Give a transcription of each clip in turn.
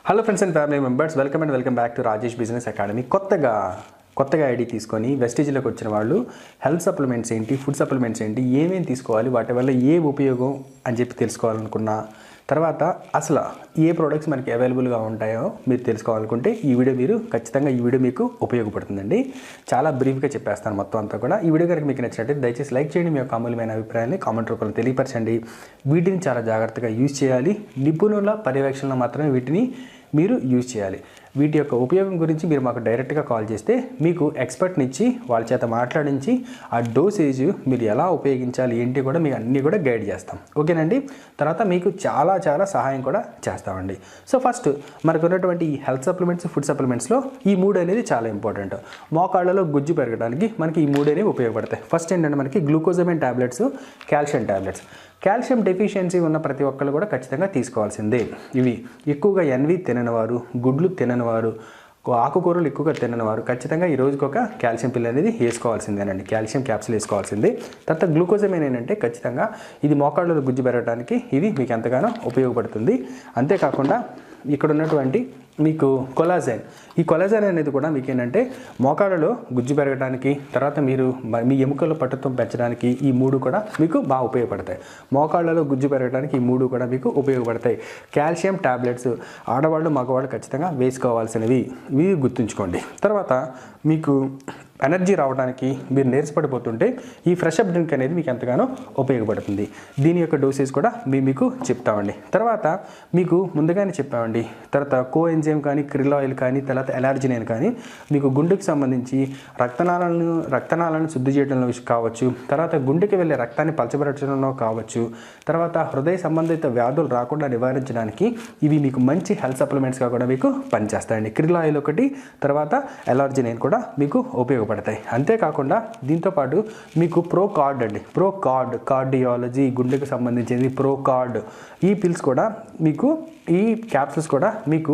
Hello friends and family members, welcome back to Rajesh business academy. కొత్తగా ID తీసుకొని వెస్టేజ్లోకి వచ్చిన వాళ్ళు హెల్త్ సప్లిమెంట్స్ ఏంటి, ఫుడ్ సప్లిమెంట్స్ ఏంటి, ఏమేమి తీసుకోవాలి, వాటి వల్ల ఏ ఉపయోగం అని చెప్పి తెలుసుకోవాలనుకున్నా, తర్వాత అసలు ఏ ప్రోడక్ట్స్ మనకి అవైలబుల్గా ఉంటాయో మీరు తెలుసుకోవాలనుకుంటే ఖచ్చితంగా ఈ వీడియో మీకు ఉపయోగపడుతుందండి. చాలా బ్రీఫ్గా చెప్పేస్తాను మొత్తం అంతా కూడా. ఈ వీడియో కనుక మీకు నచ్చినట్లయితే దయచేసి లైక్ చేయండి, మీ యొక్క అమూల్యమైన అభిప్రాయాన్ని కామెంట్ రూపంలో తెలియపరచండి. వీటిని చాలా జాగ్రత్తగా యూజ్ చేయాలి. నిపుణుల పర్యవేక్షణలో మాత్రమే వీటిని మీరు యూజ్ చేయాలి. వీటి యొక్క ఉపయోగం గురించి మీరు మాకు డైరెక్ట్గా కాల్ చేస్తే మీకు ఎక్స్పర్ట్ని ఇచ్చి వాళ్ళ చేత మాట్లాడించి ఆ డోసేజ్ మీరు ఎలా ఉపయోగించాలి ఏంటి కూడా మీకు అన్నీ కూడా గైడ్ చేస్తాం. ఓకేనండి. తర్వాత మీకు చాలా సహాయం కూడా చేస్తామండి. సో ఫస్ట్ మనకు ఉన్నటువంటి ఈ హెల్త్ సప్లిమెంట్స్, ఫుడ్ సప్లిమెంట్స్లో ఈ మూడు అనేది చాలా ఇంపార్టెంట్. మోకాళ్ళలో గుజ్జు పెరగడానికి మనకి ఈ మూడు అనేవి ఉపయోగపడతాయి. ఫస్ట్ ఏంటంటే మనకి glucosamine tablets, calcium tablets. Calcium deficiency ఉన్న ప్రతి ఒక్కళ్ళు కూడా ఖచ్చితంగా తీసుకోవాల్సిందే. ఇవి ఎక్కువగా ఎన్వి తిననివారు, గుడ్లు తిననివారు, ఆకుకూరలు ఎక్కువగా తిననివారు ఖచ్చితంగా ఈ రోజుకి ఒక కాల్షియం పిల్ అనేది వేసుకోవాల్సిందేనండి. Calcium capsule వేసుకోవాల్సిందే. తర్వాత గ్లూకోజమైన్ ఏంటంటే ఖచ్చితంగా ఇది మోకాళ్ళలో గుజ్జు పెరగడానికి ఇది మీకు ఎంతగానో ఉపయోగపడుతుంది. అంతేకాకుండా ఇక్కడ ఉన్నటువంటి మీకు కొలాజైన్, ఈ కొలాజైన్ అనేది కూడా మీకు ఏంటంటే మోకాళ్ళలో గుజ్జు పెరగడానికి, తర్వాత మీరు మీ ఎముకల పట్టుత్వం పెంచడానికి ఈ మూడు కూడా మీకు బాగా ఉపయోగపడతాయి. మోకాళ్ళలో గుజ్జు పెరగడానికి ఈ మూడు కూడా మీకు ఉపయోగపడతాయి. కాల్షియం టాబ్లెట్స్ ఆడవాళ్ళు మగవాళ్ళు ఖచ్చితంగా వేసుకోవాల్సినవి, ఇవి గుర్తుంచుకోండి. తర్వాత మీకు ఎనర్జీ రావడానికి, మీరు నీరసపడిపోతుంటే ఈ ఫ్రెష్ అప్ డ్రింక్ అనేది మీకు ఎంతగానో ఉపయోగపడుతుంది. దీని యొక్క డోసేజ్ కూడా మీకు చెప్తామండి. తర్వాత మీకు ముందుగానే చెప్పామండి. తర్వాత కోఎంజైమ్ కానీ, క్రిల్ ఆయిల్ కానీ, తర్వాత ఎలార్జినిన్ కానీ మీకు గుండెకి సంబంధించి రక్తనాళాలను శుద్ధి చేయడంలో కావచ్చు, తర్వాత గుండెకి వెళ్ళే రక్తాన్ని పలచబరచడంలో కావచ్చు, తర్వాత హృదయ సంబంధిత వ్యాధులు రాకుండా నివారించడానికి ఇవి మీకు మంచి హెల్త్ సప్లిమెంట్స్గా కూడా మీకు పనిచేస్తాయండి. క్రిల్ ఆయిల్ ఒకటి, తర్వాత ఎలార్జినిన్ కూడా మీకు ఉపయోగపడతాయి. అంతేకాకుండా దీంతోపాటు మీకు ప్రోకార్డ్ అండి, కార్డియాలజీ, గుండెకు సంబంధించింది ప్రోకార్డ్, ఈ పిల్స్ కూడా మీకు, ఈ క్యాప్సూల్స్ కూడా మీకు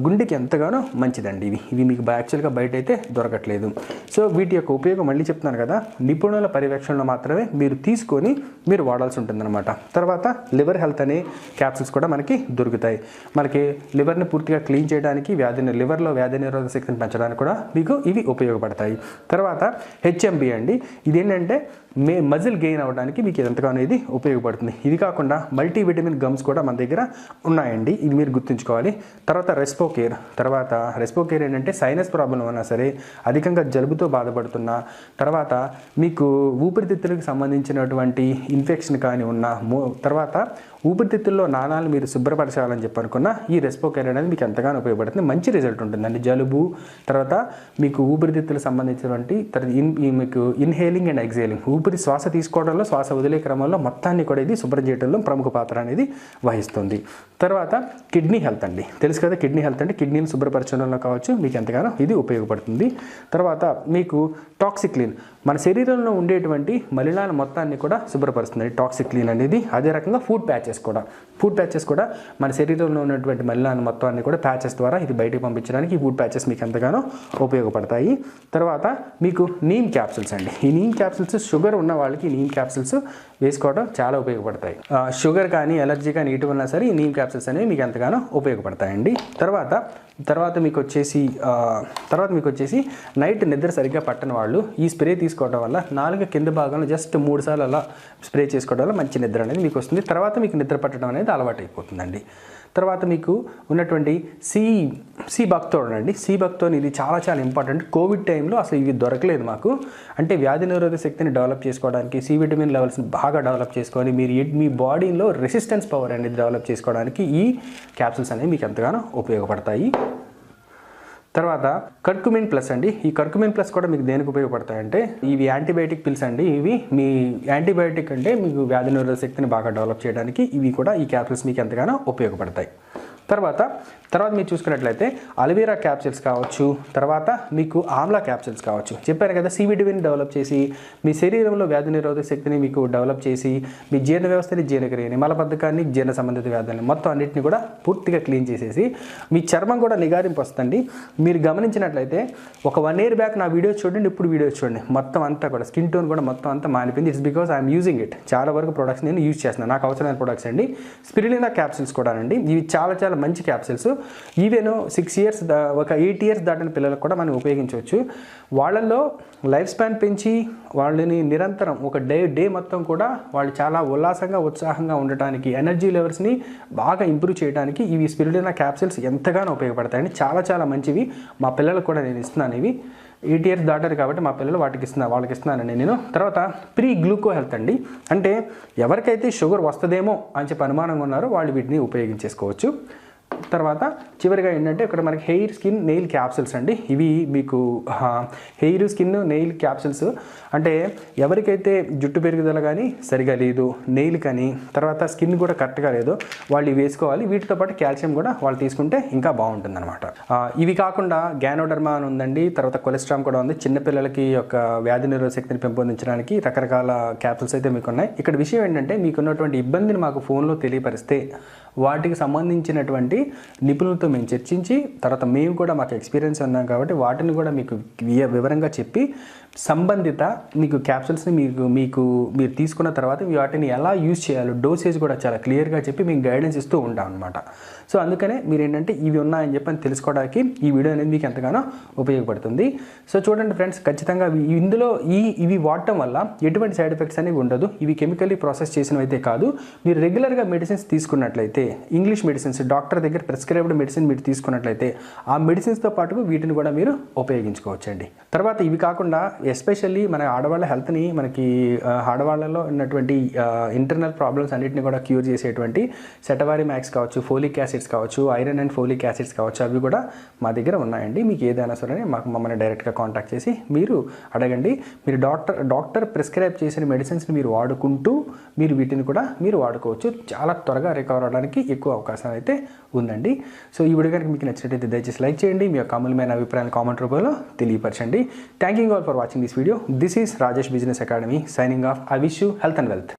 గుండెకి ఎంతగానో మంచిదండి. ఇవి మీకు యాక్చువల్గా బయట అయితే దొరకట్లేదు. సో వీటి యొక్క ఉపయోగం మళ్ళీ చెప్తున్నాను కదా, నిపుణుల పర్యవేక్షణలో మాత్రమే మీరు తీసుకొని మీరు వాడాల్సి ఉంటుందన్నమాట. తర్వాత లివర్ హెల్త్ అనే క్యాప్సూల్స్ కూడా మనకి దొరుకుతాయి. మనకి లివర్ని పూర్తిగా క్లీన్ చేయడానికి, లివర్లో వ్యాధి నిరోధక శక్తిని పెంచడానికి కూడా మీకు ఇవి ఉపయోగపడతాయి. తర్వాత హెచ్ఎంబి అండి, ఇదేంటంటే మజిల్ గెయిన్ అవ్వడానికి మీకు ఎంతగానో ఇది ఉపయోగపడుతుంది. ఇది కాకుండా మల్టీవిటమిన్ గమ్స్ కూడా మన దగ్గర ఉన్నాయండి, ఇది మీరు గుర్తుంచుకోవాలి. తర్వాత రెస్పో కేర్ ఏంటంటే సైనస్ ప్రాబ్లం ఉన్నా సరే, అధికంగా జలుబుతో బాధపడుతున్నా, తర్వాత మీకు ఊపిరితిత్తులకు సంబంధించినటువంటి ఇన్ఫెక్షన్ కానీ ఉన్నా, తర్వాత ఊపిరితిత్తుల్లో నాణాలు మీరు శుభ్రపరచాలని చెప్పి అనుకున్నా ఈ రెస్పో కేర్ అనేది మీకు ఎంతగానో ఉపయోగపడుతుంది. మంచి రిజల్ట్ ఉంటుందండి. జలుబు, తర్వాత మీకు ఊపిరితిత్తులకు సంబంధించినటువంటి మీకు ఇన్హేలింగ్ అండ్ ఎక్సేలింగ్, శ్వాస తీసుకోవడంలో, శ్వాస వదిలే క్రమంలో మొత్తాన్ని కూడా ఇది శుభ్రం చేయడంలో ప్రముఖ పాత్ర అనేది వహిస్తుంది. తర్వాత కిడ్నీ హెల్త్ అండి, తెలుసు కదా కిడ్నీ హెల్త్ అంటే కిడ్నీని శుభ్రపరచడంలో కావచ్చు మీకు ఎంతగానో ఇది ఉపయోగపడుతుంది. తర్వాత మీకు టాక్సిక్లీన్, మన శరీరంలో ఉండేటువంటి మలినాల మొత్తాన్ని కూడా శుభ్రపరుస్తుంది టాక్సిక్లీన్ అనేది. అదే రకంగా ఫుడ్ ప్యాచెస్ కూడా మన శరీరంలో ఉన్నటువంటి మలినాల మొత్తాన్ని కూడా ప్యాచెస్ ద్వారా ఇది బయటకు పంపించడానికి ఈ ఫుడ్ ప్యాచెస్ మీకు ఎంతగానో ఉపయోగపడతాయి. తర్వాత మీకు నీమ్ క్యాప్సూల్స్ అండి, ఈ నీమ్ క్యాప్సూల్స్ షుగర్ ఉన్న వాళ్ళకి నీమ్ క్యాప్సూల్స్ వేసుకోవడం చాలా ఉపయోగపడతాయి. షుగర్ కానీ, ఎలర్జీ కానీ ఇటు ఉన్నా సరే ఈ నీమ్ క్యాప్సూల్స్ అనేవి మీకు ఎంతగానో ఉపయోగపడతాయండి. తర్వాత మీకు వచ్చేసి నైట్ నిద్ర సరిగ్గా పట్టని వాళ్ళు ఈ స్ప్రే తీసుకోవడం వల్ల నాలుగు కింద భాగంలో జస్ట్ 3 సార్లు అలా స్ప్రే చేసుకోవడం వల్ల మంచి నిద్ర అనేది మీకు వస్తుంది. తర్వాత మీకు నిద్ర పట్టడం అనేది అలవాటు అయిపోతుందండి. తర్వాత మీకు ఉన్నటువంటి సి బక్తోన్ అండి, సి బక్తోన్ ఇది చాలా ఇంపార్టెంట్. కోవిడ్ టైంలో అసలు ఇవి దొరకలేదు మాకు. అంటే వ్యాధి నిరోధక శక్తిని డెవలప్ చేసుకోవడానికి, సి విటమిన్ లెవెల్స్ని బాగా డెవలప్ చేసుకొని మీ బాడీలో రెసిస్టెన్స్ పవర్ అనేది డెవలప్ చేసుకోవడానికి ఈ క్యాప్సూల్స్ అనేవి మీకు ఎంతగానో ఉపయోగపడతాయి. తర్వాత కర్కుమిన్ ప్లస్ అండి, ఈ కర్కుమిన్ ప్లస్ కూడా మీకు దేనికి ఉపయోగపడతాయంటే ఇవి యాంటీబయాటిక్ పిల్స్ అండి. ఇవి మీ యాంటీబయాటిక్ అంటే మీకు వ్యాధి నిరోధక శక్తిని బాగా డెవలప్ చేయడానికి ఇవి కూడా ఈ క్యాప్సూల్స్ మీకు ఎంతగానో ఉపయోగపడతాయి. తర్వాత మీరు చూసుకున్నట్లయితే అలోవెరా క్యాప్సూల్స్ కావచ్చు, తర్వాత మీకు ఆమ్లా క్యాప్సూల్స్ కావచ్చు. చెప్పాను కదా, సి విటమిన్ డెవలప్ చేసి మీ శరీరంలో వ్యాధి నిరోధక శక్తిని మీకు డెవలప్ చేసి మీ జీర్ణ వ్యవస్థని, జీర్ణక్రియని, మలబద్ధకాన్ని, జీర్ణ సంబంధిత వ్యాధులని మొత్తం అన్నింటినీ కూడా పూర్తిగా క్లీన్ చేసేసి మీ చర్మం కూడా నిగారింపు వస్తుంది. మీరు గమనించినట్లయితే ఒక 1 year బ్యాక్ నా వీడియోస్ చూడండి, ఇప్పుడు వీడియోస్ చూడండి, మొత్తం అంతా కూడా స్కిన్ టోన్ కూడా మొత్తం అంతా మారిపోయింది. It's because I'm using it. చాలా వరకు ప్రొడక్ట్స్ నేను యూజ్ చేస్తున్నాను, నాకు అవసరమైన ప్రొడక్ట్స్ అండి. స్పిరులినా క్యాప్సూల్స్ కూడా అండి, ఇవి చాలా మంచి క్యాప్సిల్స్. ఈవెన్ 6 ఇయర్స్ ఒక 8 ఇయర్స్ దాటిన పిల్లలకు కూడా మనం ఉపయోగించవచ్చు. వాళ్ళల్లో లైఫ్ స్పాన్ పెంచి వాళ్ళని నిరంతరం ఒక డే మొత్తం కూడా వాళ్ళు చాలా ఉల్లాసంగా ఉత్సాహంగా ఉండటానికి, ఎనర్జీ లెవెల్స్ని బాగా ఇంప్రూవ్ చేయడానికి ఇవి స్పిరులినా క్యాప్సిల్స్ ఎంతగానో ఉపయోగపడతాయండి. చాలా మంచివి. మా పిల్లలకు కూడా నేను ఇస్తున్నాను. ఇవి 8 ఇయర్స్ దాటారు కాబట్టి మా పిల్లలు వాళ్ళకి ఇస్తున్నానండి నేను. తర్వాత ప్రీ గ్లూకో హెల్త్ అండి. అంటే ఎవరికైతే షుగర్ వస్తుందేమో అని చెప్పి అనుమానంగా ఉన్నారో వాళ్ళు వీటిని ఉపయోగించేసుకోవచ్చు. తర్వాత చివరిగా ఏంటంటే ఇక్కడ మనకి హెయిర్, స్కిన్, నెయిల్ క్యాప్సిల్స్ అండి. ఇవి మీకు హెయిర్, స్కిన్, నెయిల్ క్యాప్సిల్స్ అంటే ఎవరికైతే జుట్టు పెరుగుదల కానీ సరిగా లేదు, నెయిల్ కానీ తర్వాత స్కిన్ కూడా కరెక్ట్గా లేదో వాళ్ళు ఇవి వేసుకోవాలి. వీటితో పాటు కాల్షియం కూడా వాళ్ళు తీసుకుంటే ఇంకా బాగుంటుంది అనమాట. ఇవి కాకుండా గ్యానోడర్మా అని ఉందండి. తర్వాత కొలెస్ట్రామ్ కూడా ఉంది. చిన్నపిల్లలకి యొక్క వ్యాధి నిరోధక శక్తిని పెంపొందించడానికి రకరకాల క్యాప్సిల్స్ అయితే మీకు ఉన్నాయి. ఇక్కడ విషయం ఏంటంటే మీకున్నటువంటి ఇబ్బందిని మాకు ఫోన్లో తెలియపరిస్తే వాటికి సంబంధించినటువంటి నిపుణులతో మేము చర్చించి తర్వాత మేము కూడా మాకు ఎక్స్పీరియన్స్ ఉన్నాం కాబట్టి వాటిని కూడా మీకు వివరంగా చెప్పి సంబంధిత మీకు క్యాప్సిల్స్ని మీరు తీసుకున్న తర్వాత వాటిని ఎలా యూజ్ చేయాలో డోసేజ్ కూడా చాలా క్లియర్గా చెప్పి మీకు గైడెన్స్ ఇస్తూ ఉంటాం అనమాట. సో అందుకనే మీరు ఏంటంటే ఇవి ఉన్నాయని చెప్పని తెలుసుకోవడానికి ఈ వీడియో అనేది మీకు ఎంతగానో ఉపయోగపడుతుంది. సో చూడండి ఫ్రెండ్స్, ఖచ్చితంగా ఇందులో ఇవి వాడటం వల్ల ఎటువంటి సైడ్ ఎఫెక్ట్స్ అనేవి ఉండదు. ఇవి కెమికల్లీ ప్రాసెస్ చేసినవైతే కాదు. మీరు రెగ్యులర్గా మెడిసిన్స్ తీసుకున్నట్లయితే, ఇంగ్లీష్ మెడిసిన్స్ డాక్టర్ దగ్గర ప్రిస్క్రైబ్డ్ మెడిసిన్ మీరు తీసుకున్నట్లయితే ఆ మెడిసిన్స్తో పాటు వీటిని కూడా మీరు ఉపయోగించుకోవచ్చండి. తర్వాత ఇవి కాకుండా ఎస్పెషల్లీ మన ఆడవాళ్ళ హెల్త్ని మనకి ఆడవాళ్ళలో ఉన్నటువంటి ఇంటర్నల్ ప్రాబ్లమ్స్ అన్నింటినీ కూడా క్యూర్ చేసేటువంటి సెటవారి మ్యాక్స్ కావచ్చు, ఫోలిక్ యాసిడ్స్ కావచ్చు, ఐరన్ అండ్ ఫోలిక్ యాసిడ్స్ కావచ్చు, అవి కూడా మా దగ్గర ఉన్నాయండి. మీకు ఏదైనా సరే మమ్మల్ని డైరెక్ట్గా కాంటాక్ట్ చేసి మీరు అడగండి. మీరు డాక్టర్ ప్రిస్క్రైబ్ చేసిన మెడిసిన్స్ని మీరు వాడుకుంటూ మీరు వీటిని కూడా మీరు వాడుకోవచ్చు. చాలా త్వరగా రికవర్ అవడానికి ఎక్కువ అవకాశం అయితే ఉందండి. సో ఈ వీడియో కనుక మీకు నచ్చినట్లయితే దయచేసి లైక్ చేయండి. మీ యొక్క అమూల్యమైన అభిప్రాయాలు కామెంట్ రూపంలో తెలియపరచండి. Thank you all for watching this video. This is Rajesh business academy signing off. I wish you health and wealth.